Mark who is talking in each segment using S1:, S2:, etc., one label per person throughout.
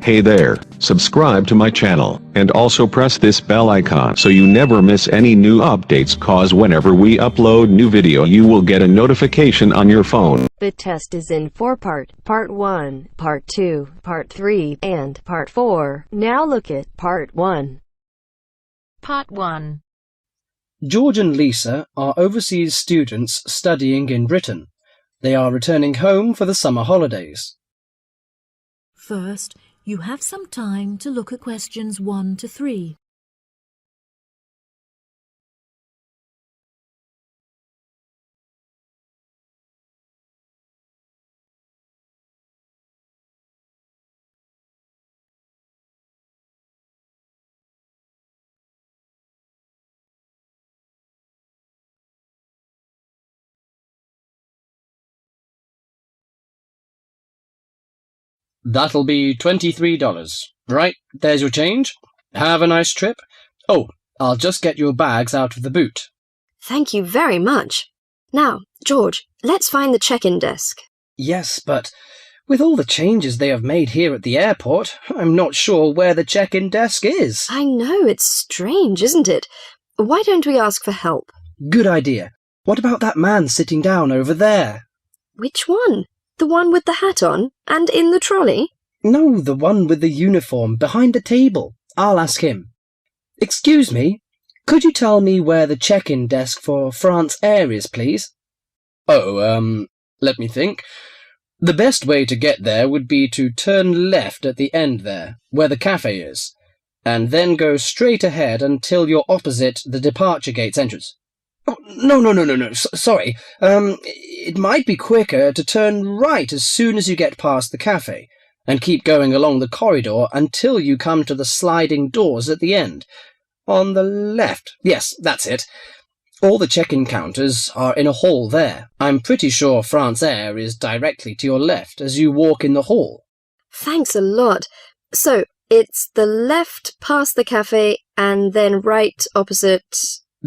S1: Hey there, subscribe to my channel, and also press this bell icon so you never miss any new updates, cause whenever we upload new video you will get a notification on your phone.
S2: The test is in 4 parts. Part 1, Part 2, Part 3, and Part 4. Now look at Part 1.
S3: Part 1.
S4: George and Lisa are overseas students studying in Britain. They are returning home for the summer holidays.
S5: First, you have some time to look at questions 1 to 3.
S4: That'll be $23. Right, there's your change. Have a nice trip. Oh, I'll just get your bags out of the boot.
S6: Thank you very much. Now, George, let's find the check-in desk.
S4: Yes, but with all the changes they have made here at the airport, I'm not sure where the check-in desk is.
S6: I know, it's strange, isn't it? Why don't we ask for help?
S4: Good idea. What about that man sitting down over there?
S6: Which one? The one with the hat on and in the trolley?
S4: No, the one with the uniform behind the table. I'll ask him. Excuse me, could you tell me where the check-in desk for France Air is, please? Oh, let me think. The best way to get there would be to turn left at the end there, where the cafe is, and then go straight ahead until you're opposite the departure gate's entrance. Oh, no. Sorry. It might be quicker to turn right as soon as you get past the cafe, and keep going along the corridor until you come to the sliding doors at the end. On the left. Yes, that's it. All the check-in counters are in a hall there. I'm pretty sure France Air is directly to your left as you walk in the hall.
S6: Thanks a lot. So, it's the left past the cafe and then right opposite...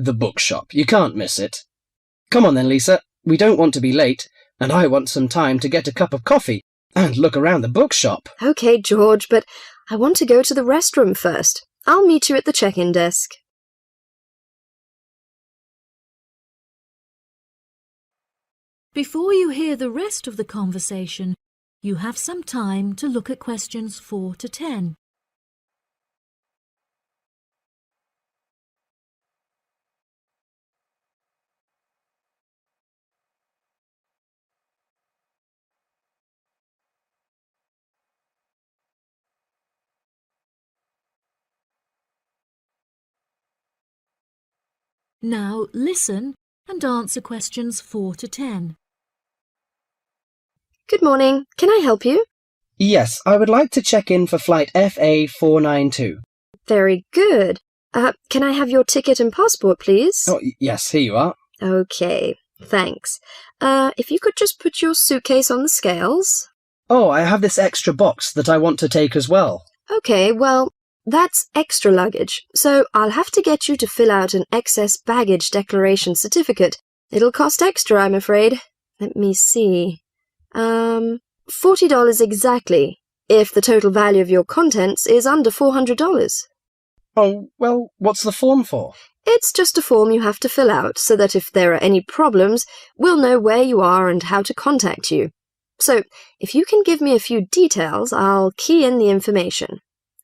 S4: The bookshop. You can't miss it. Come on then, Lisa. We don't want to be late, and I want some time to get a cup of coffee and look around the bookshop.
S6: Okay, George, but I want to go to the restroom first. I'll meet you at the check-in desk.
S5: Before you hear the rest of the conversation, you have some time to look at questions 4 to 10. Now listen and answer questions 4 to 10.
S6: Good morning. Can I help you?
S4: Yes, I would like to check in for flight FA492.
S6: Very good. Can I have your ticket and passport, please?
S4: Oh, yes, here you are.
S6: Okay, thanks. If you could just put your suitcase on the scales.
S4: Oh, I have this extra box that I want to take as well.
S6: Okay, well, that's extra luggage, so I'll have to get you to fill out an excess baggage declaration certificate. It'll cost extra, I'm afraid. Let me see. $40 exactly, if the total value of your contents is under $400.
S4: Oh, well, what's the form for?
S6: It's just a form you have to fill out, so that if there are any problems, we'll know where you are and how to contact you. So, if you can give me a few details, I'll key in the information.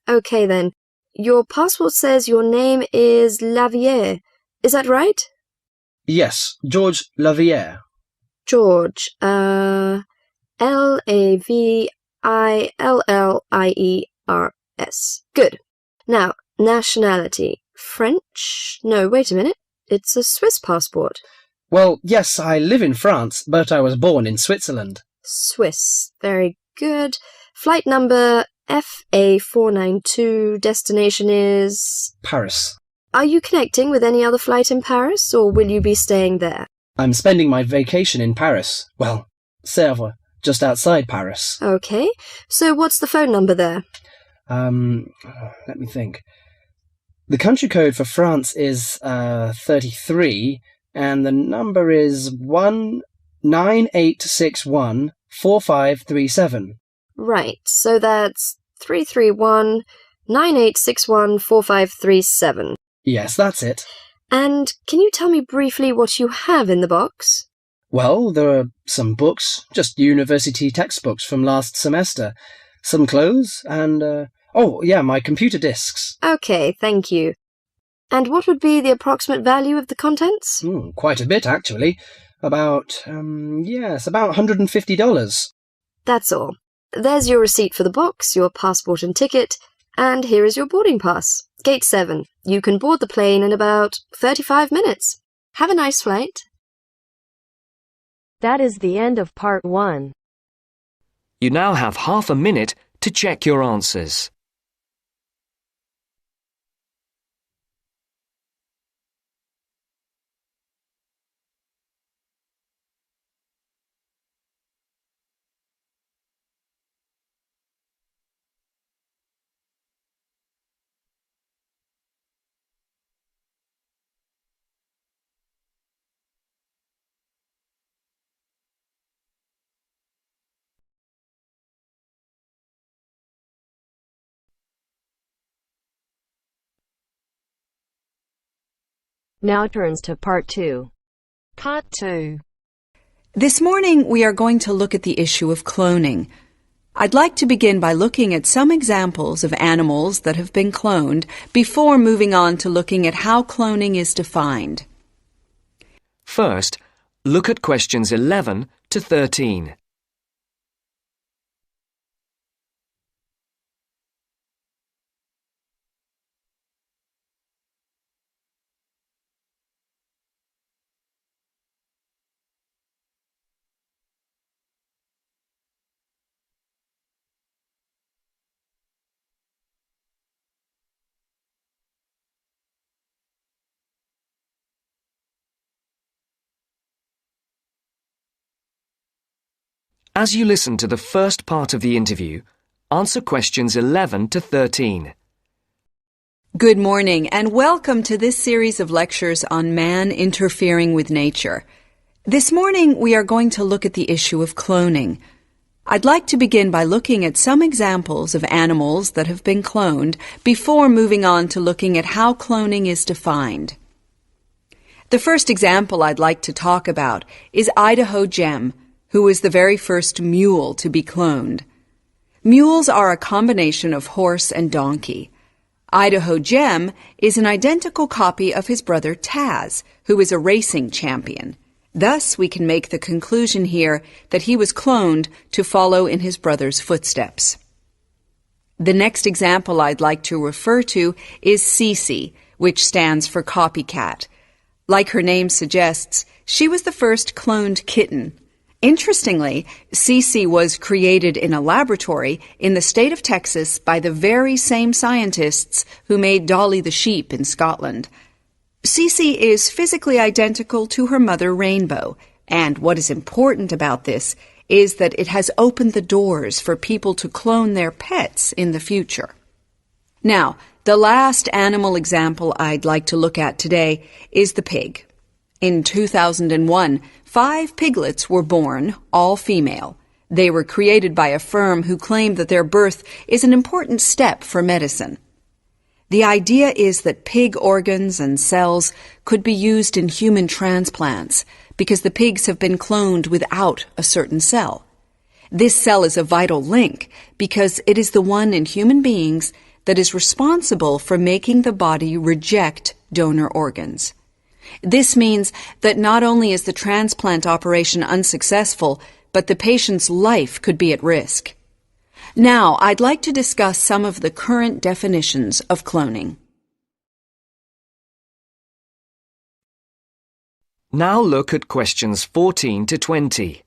S6: Okay then, your passport says your name is Lavier. Is that right?
S4: Yes, George Lavier.
S6: George, Lavillliers. Good. Now, nationality. French? No, wait a minute. It's a Swiss passport.
S4: Well, yes, I live in France, but I was born in Switzerland.
S6: Swiss. Very good. Flight number FA492. Destination is...
S4: Paris.
S6: Are you connecting with any other flight in Paris, or will you be staying there?
S4: I'm spending my vacation in Paris. Well, Sèvres, just outside Paris.
S6: Okay. So what's the phone number there?
S4: Let me think. The country code for France is 33, and the number is 198614537.
S6: Right, so that's 331-9861-4537.
S4: Yes, that's it.
S6: And can you tell me briefly what you have in the box?
S4: Well, there are some books, just university textbooks from last semester, some clothes, and, my computer disks.
S6: Okay, thank you. And what would be the approximate value of the contents?
S4: Quite a bit, actually. About $150.
S6: That's all. There's your receipt for the box, your passport and ticket, and here is your boarding pass. Gate 7. You can board the plane in about 35 minutes. Have a nice flight.
S2: That is the end of part 1.
S7: You now have half a minute to check your answers.
S2: Now turns to part 2.
S3: Part 2.
S8: This morning we are going to look at the issue of cloning. I'd like to begin by looking at some examples of animals that have been cloned before moving on to looking at how cloning is defined.
S7: First, look at questions 11 to 13. As you listen to the first part of the interview, answer questions 11 to 13.
S8: Good morning and welcome to this series of lectures on man interfering with nature. This morning we are going to look at the issue of cloning. I'd like to begin by looking at some examples of animals that have been cloned before moving on to looking at how cloning is defined. The first example I'd like to talk about is Idaho Gem, who was the very first mule to be cloned. Mules are a combination of horse and donkey. Idaho Gem is an identical copy of his brother Taz, who is a racing champion. Thus, we can make the conclusion here that he was cloned to follow in his brother's footsteps. The next example I'd like to refer to is Cece, which stands for copycat. Like her name suggests, she was the first cloned kitten. Interestingly, Cece was created in a laboratory in the state of Texas by the very same scientists who made Dolly the sheep in Scotland. Cece is physically identical to her mother Rainbow, and what is important about this is that it has opened the doors for people to clone their pets in the future. Now, the last animal example I'd like to look at today is the pig. In 2001, 5 piglets were born, all female. They were created by a firm who claimed that their birth is an important step for medicine. The idea is that pig organs and cells could be used in human transplants because the pigs have been cloned without a certain cell. This cell is a vital link because it is the one in human beings that is responsible for making the body reject donor organs. This means that not only is the transplant operation unsuccessful, but the patient's life could be at risk. Now, I'd like to discuss some of the current definitions of cloning.
S7: Now look at questions 14 to 20.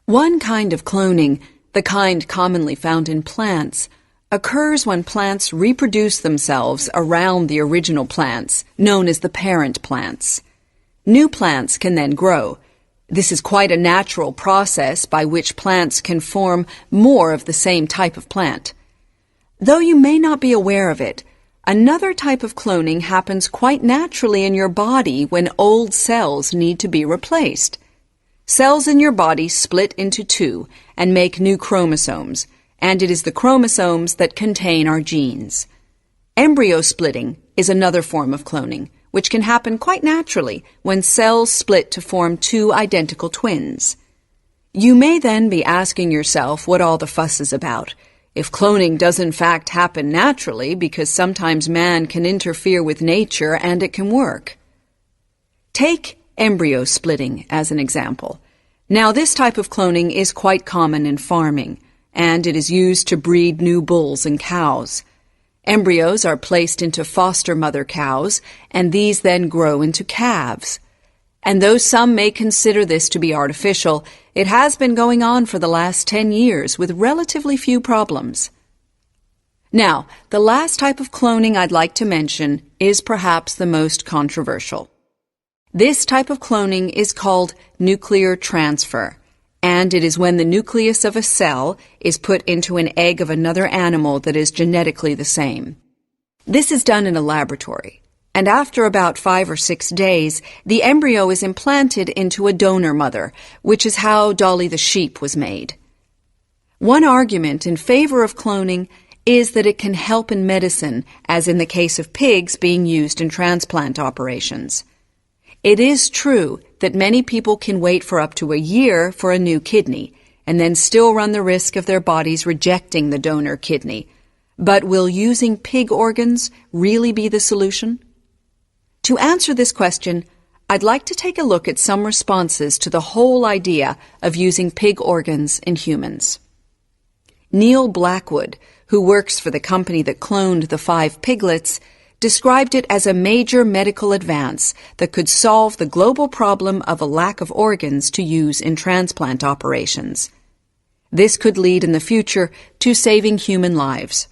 S8: One kind of cloning, the kind commonly found in plants, occurs when plants reproduce themselves around the original plants, known as the parent plants. New plants can then grow. This is quite a natural process by which plants can form more of the same type of plant. Though you may not be aware of it, another type of cloning happens quite naturally in your body when old cells need to be replaced. Cells in your body split into two and make new chromosomes, and it is the chromosomes that contain our genes. Embryo splitting is another form of cloning, which can happen quite naturally when cells split to form two identical twins. You may then be asking yourself what all the fuss is about, if cloning does in fact happen naturally because sometimes man can interfere with nature and it can work. Take embryo splitting as an example. Now, this type of cloning is quite common in farming, and it is used to breed new bulls and cows. Embryos are placed into foster mother cows, and these then grow into calves. And though some may consider this to be artificial, it has been going on for the last 10 years with relatively few problems. Now, the last type of cloning I'd like to mention is perhaps the most controversial. This type of cloning is called nuclear transfer, and it is when the nucleus of a cell is put into an egg of another animal that is genetically the same. This is done in a laboratory, and after about 5 or 6 days, the embryo is implanted into a donor mother, which is how Dolly the sheep was made. One argument in favor of cloning is that it can help in medicine, as in the case of pigs being used in transplant operations. It is true that many people can wait for up to a year for a new kidney, and then still run the risk of their bodies rejecting the donor kidney. But will using pig organs really be the solution? To answer this question, I'd like to take a look at some responses to the whole idea of using pig organs in humans. Neil Blackwood, who works for the company that cloned the 5 piglets, described it as a major medical advance that could solve the global problem of a lack of organs to use in transplant operations. This could lead in the future to saving human lives.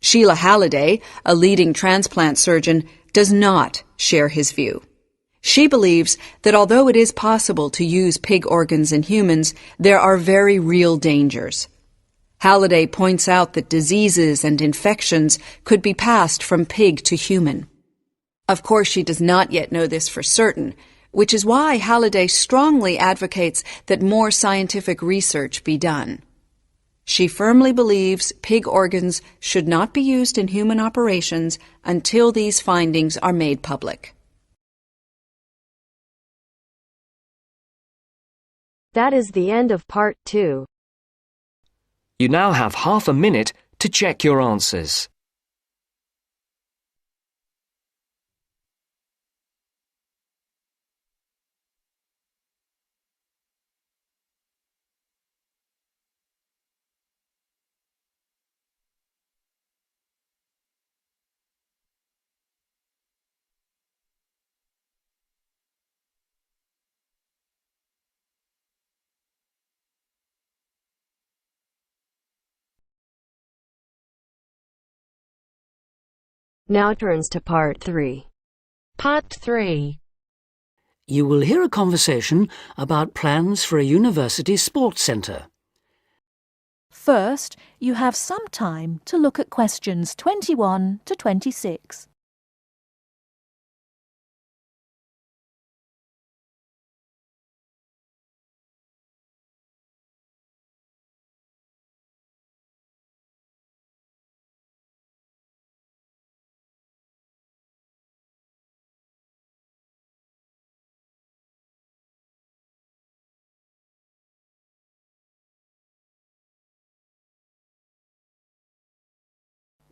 S8: Sheila Halliday, a leading transplant surgeon, does not share his view. She believes that although it is possible to use pig organs in humans, there are very real dangers. Halliday points out that diseases and infections could be passed from pig to human. Of course, she does not yet know this for certain, which is why Halliday strongly advocates that more scientific research be done. She firmly believes pig organs should not be used in human operations until these findings are made public.
S2: That is the end of part 2.
S7: You now have half a minute to check your answers.
S2: Now turns to part 3.
S3: Part 3.
S9: You will hear a conversation about plans for a university sports centre.
S5: First, you have some time to look at questions 21 to 26.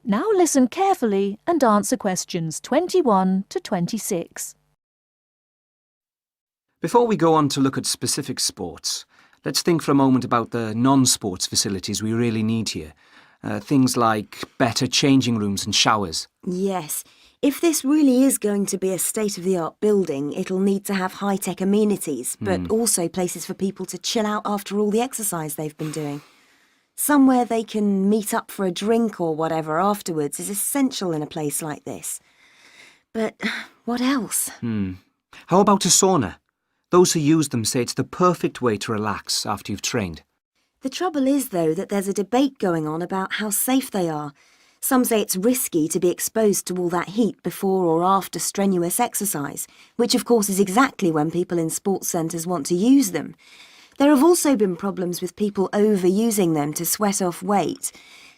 S5: Now listen carefully and answer questions 21 to 26.
S10: Before we go on to look at specific sports, let's think for a moment about the non-sports facilities we really need here. Things like better changing rooms and showers.
S11: Yes. If this really is going to be a state-of-the-art building, it'll need to have high-tech amenities, but also places for people to chill out after all the exercise they've been doing. Somewhere they can meet up for a drink or whatever afterwards is essential in a place like this. But what else?
S10: How about a sauna? Those who use them say it's the perfect way to relax after you've trained.
S11: The trouble is, though, that there's a debate going on about how safe they are. Some say it's risky to be exposed to all that heat before or after strenuous exercise, which of course is exactly when people in sports centres want to use them. There have also been problems with people overusing them to sweat off weight.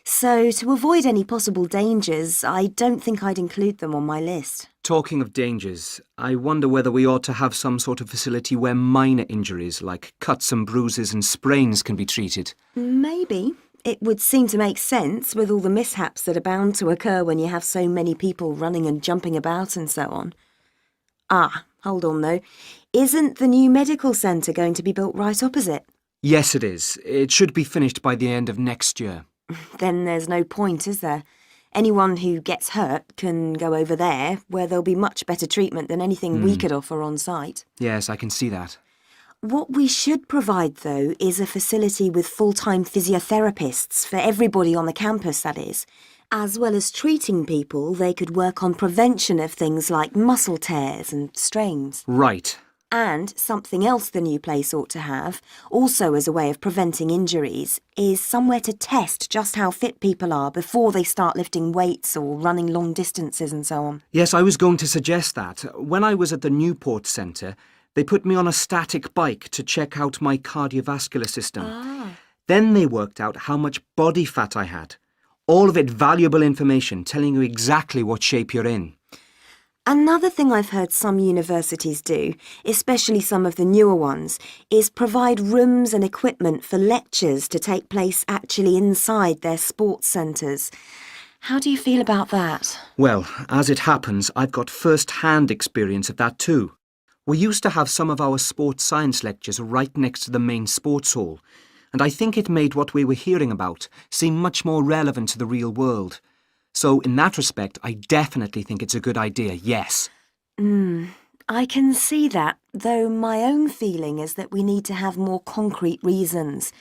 S11: So, to avoid any possible dangers, I don't think I'd include them on my list.
S10: Talking of dangers, I wonder whether we ought to have some sort of facility where minor injuries like cuts and bruises and sprains can be treated.
S11: Maybe. It would seem to make sense with all the mishaps that are bound to occur when you have so many people running and jumping about and so on. Ah, hold on though. Isn't the new medical centre going to be built right opposite?
S10: Yes, it is. It should be finished by the end of next year.
S11: Then there's no point, is there? Anyone who gets hurt can go over there, where there'll be much better treatment than anything we could offer on site.
S10: Yes, I can see that.
S11: What we should provide, though, is a facility with full-time physiotherapists for everybody on the campus, that is. As well as treating people, they could work on prevention of things like muscle tears and strains.
S10: Right.
S11: And something else the new place ought to have, also as a way of preventing injuries, is somewhere to test just how fit people are before they start lifting weights or running long distances and so on.
S10: Yes, I was going to suggest that. When I was at the Newport Centre, they put me on a static bike to check out my cardiovascular system. Then they worked out how much body fat I had. All of it valuable information telling you exactly what shape you're in.
S11: Another thing I've heard some universities do, especially some of the newer ones, is provide rooms and equipment for lectures to take place actually inside their sports centres. How do you feel about that?
S10: Well, as it happens, I've got first-hand experience of that too. We used to have some of our sports science lectures right next to the main sports hall, and I think it made what we were hearing about seem much more relevant to the real world. So, in that respect, I definitely think it's a good idea, yes.
S11: I can see that, though my own feeling is that we need to have more concrete reasons.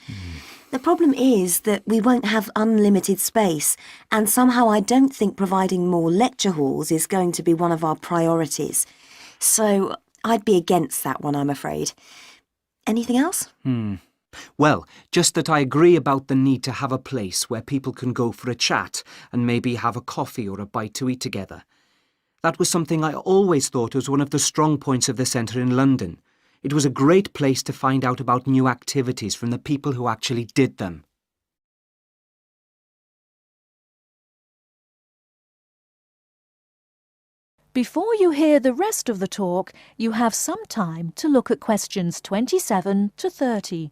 S11: The problem is that we won't have unlimited space, and somehow I don't think providing more lecture halls is going to be one of our priorities. So, I'd be against that one, I'm afraid. Anything else?
S10: Well, just that I agree about the need to have a place where people can go for a chat and maybe have a coffee or a bite to eat together. That was something I always thought was one of the strong points of the centre in London. It was a great place to find out about new activities from the people who actually did them.
S5: Before you hear the rest of the talk, you have some time to look at questions 27 to 30.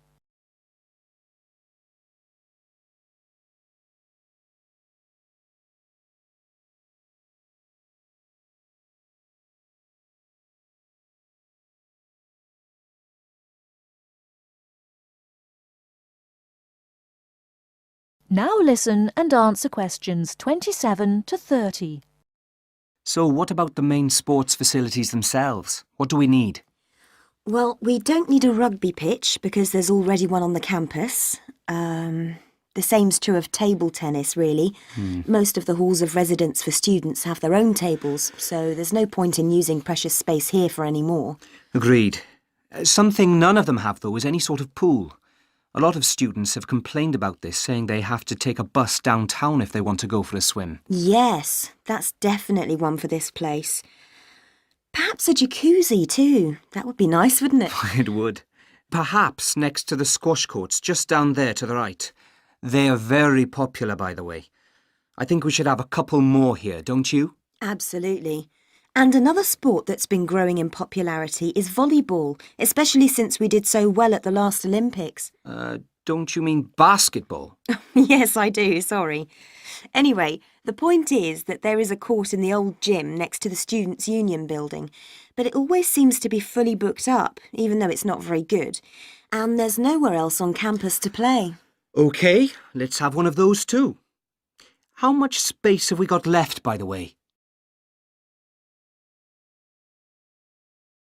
S5: Now listen and answer questions 27 to 30.
S10: So what about the main sports facilities themselves? What do we need?
S11: Well, we don't need a rugby pitch because there's already one on the campus. The same's true of table tennis, really. Most of the halls of residence for students have their own tables, so there's no point in using precious space here for any more.
S10: Agreed. Something none of them have, though, is any sort of pool. A lot of students have complained about this, saying they have to take a bus downtown if they want to go for a swim.
S11: Yes, that's definitely one for this place. Perhaps a jacuzzi too. That would be nice, wouldn't it?
S10: It would. Perhaps next to the squash courts, just down there to the right. They are very popular, by the way. I think we should have a couple more here, don't you?
S11: Absolutely. And another sport that's been growing in popularity is volleyball, especially since we did so well at the last Olympics.
S10: Don't you mean basketball?
S11: Yes, I do, sorry. Anyway, the point is that there is a court in the old gym next to the Students' Union building, but it always seems to be fully booked up, even though it's not very good. And there's nowhere else on campus to play.
S10: OK, let's have one of those too. How much space have we got left, by the way?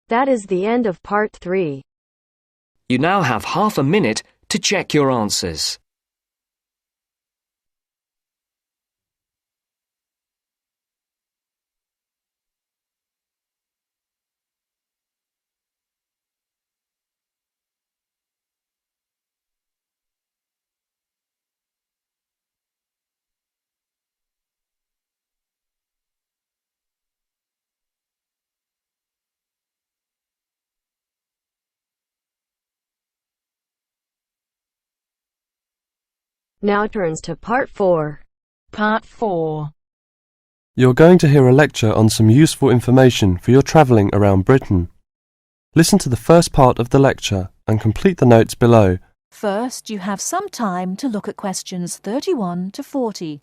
S2: That is the end of part 3.
S7: You now have half a minute to check your answers.
S2: Now turns to Part 4.
S3: Part 4.
S12: You're going to hear a lecture on some useful information for your travelling around Britain. Listen to the first part of the lecture and complete the notes below.
S5: First, you have some time to look at questions 31 to 40.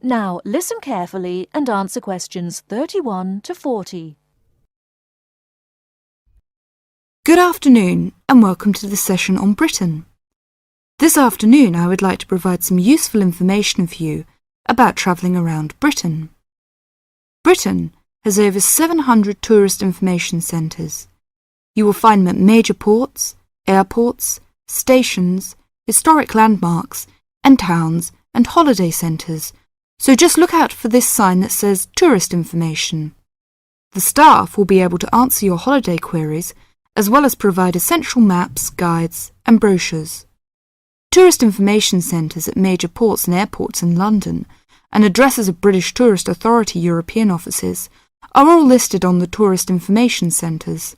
S5: Now listen carefully and answer questions 31 to 40.
S13: Good afternoon and welcome to the session on Britain. This afternoon I would like to provide some useful information for you about travelling around Britain. Britain has over 700 tourist information centres. You will find them at major ports, airports, stations, historic landmarks and towns and holiday centres. So just look out for this sign that says Tourist Information. The staff will be able to answer your holiday queries as well as provide essential maps, guides and brochures. Tourist information centres at major ports and airports in London and addresses of British Tourist Authority European offices are all listed on the Tourist Information Centres.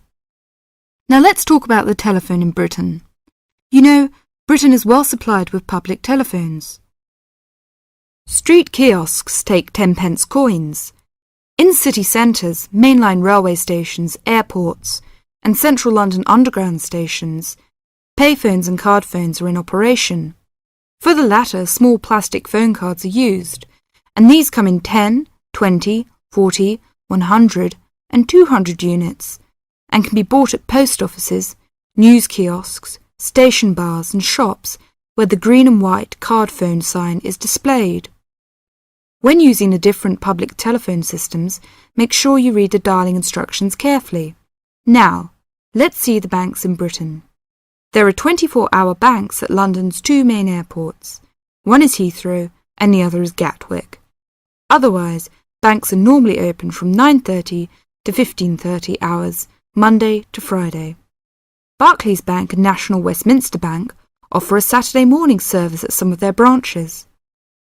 S13: Now let's talk about the telephone in Britain. You know, Britain is well supplied with public telephones. Street kiosks take 10-pence coins. In city centres, mainline railway stations, airports, and central London underground stations, payphones and card phones are in operation. For the latter, small plastic phone cards are used, and these come in 10, 20, 40, 100, and 200 units, and can be bought at post offices, news kiosks, station bars, and shops where the green and white card phone sign is displayed. When using the different public telephone systems, make sure you read the dialling instructions carefully. Now, let's see the banks in Britain. There are 24-hour banks at London's two main airports. One is Heathrow and the other is Gatwick. Otherwise, banks are normally open from 9:30 to 15:30 hours, Monday to Friday. Barclays Bank and National Westminster Bank offer a Saturday morning service at some of their branches.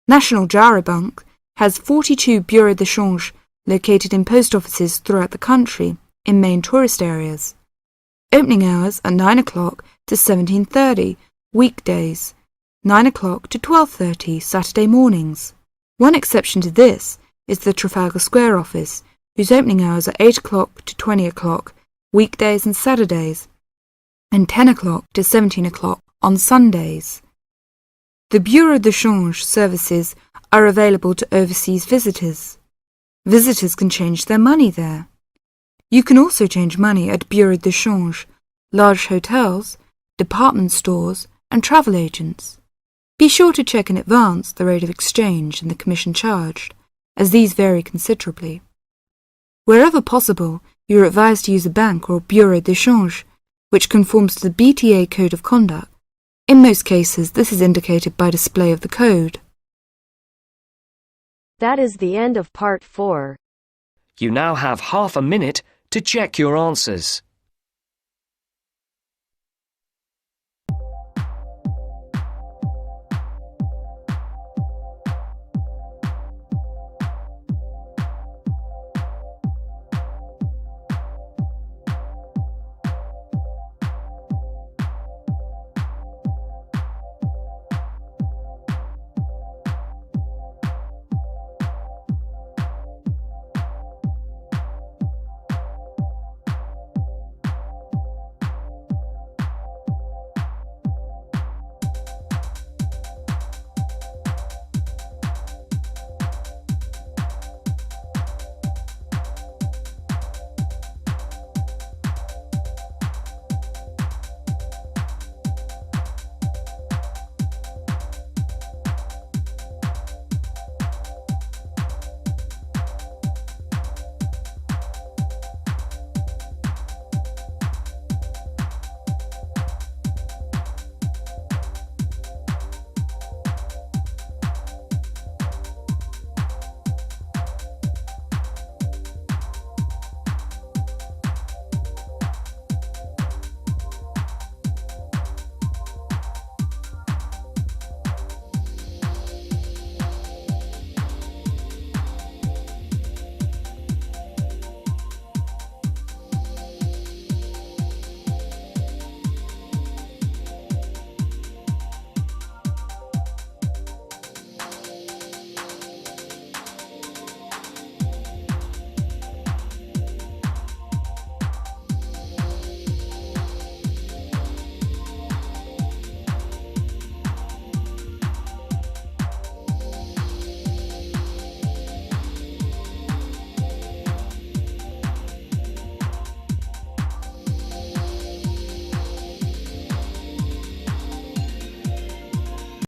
S13: National Jara Bank has 42 bureaux de change located in post offices throughout the country in main tourist areas. Opening hours are 9 o'clock to 17:30 weekdays, 9 o'clock to 12:30 Saturday mornings. One exception to this is the Trafalgar Square office, whose opening hours are 8 o'clock to 20 o'clock weekdays and Saturdays, and 10 o'clock to 17 o'clock on Sundays. The bureau de change services are available to overseas visitors. Visitors can change their money there. You can also change money at bureau de change, large hotels, department stores, and travel agents. Be sure to check in advance the rate of exchange and the commission charged, as these vary considerably. Wherever possible, you are advised to use a bank or bureau de change, which conforms to the BTA Code of Conduct. In most cases, this is indicated by display of the code.
S2: That is the end of Part 4.
S7: You now have half a minute to check your answers.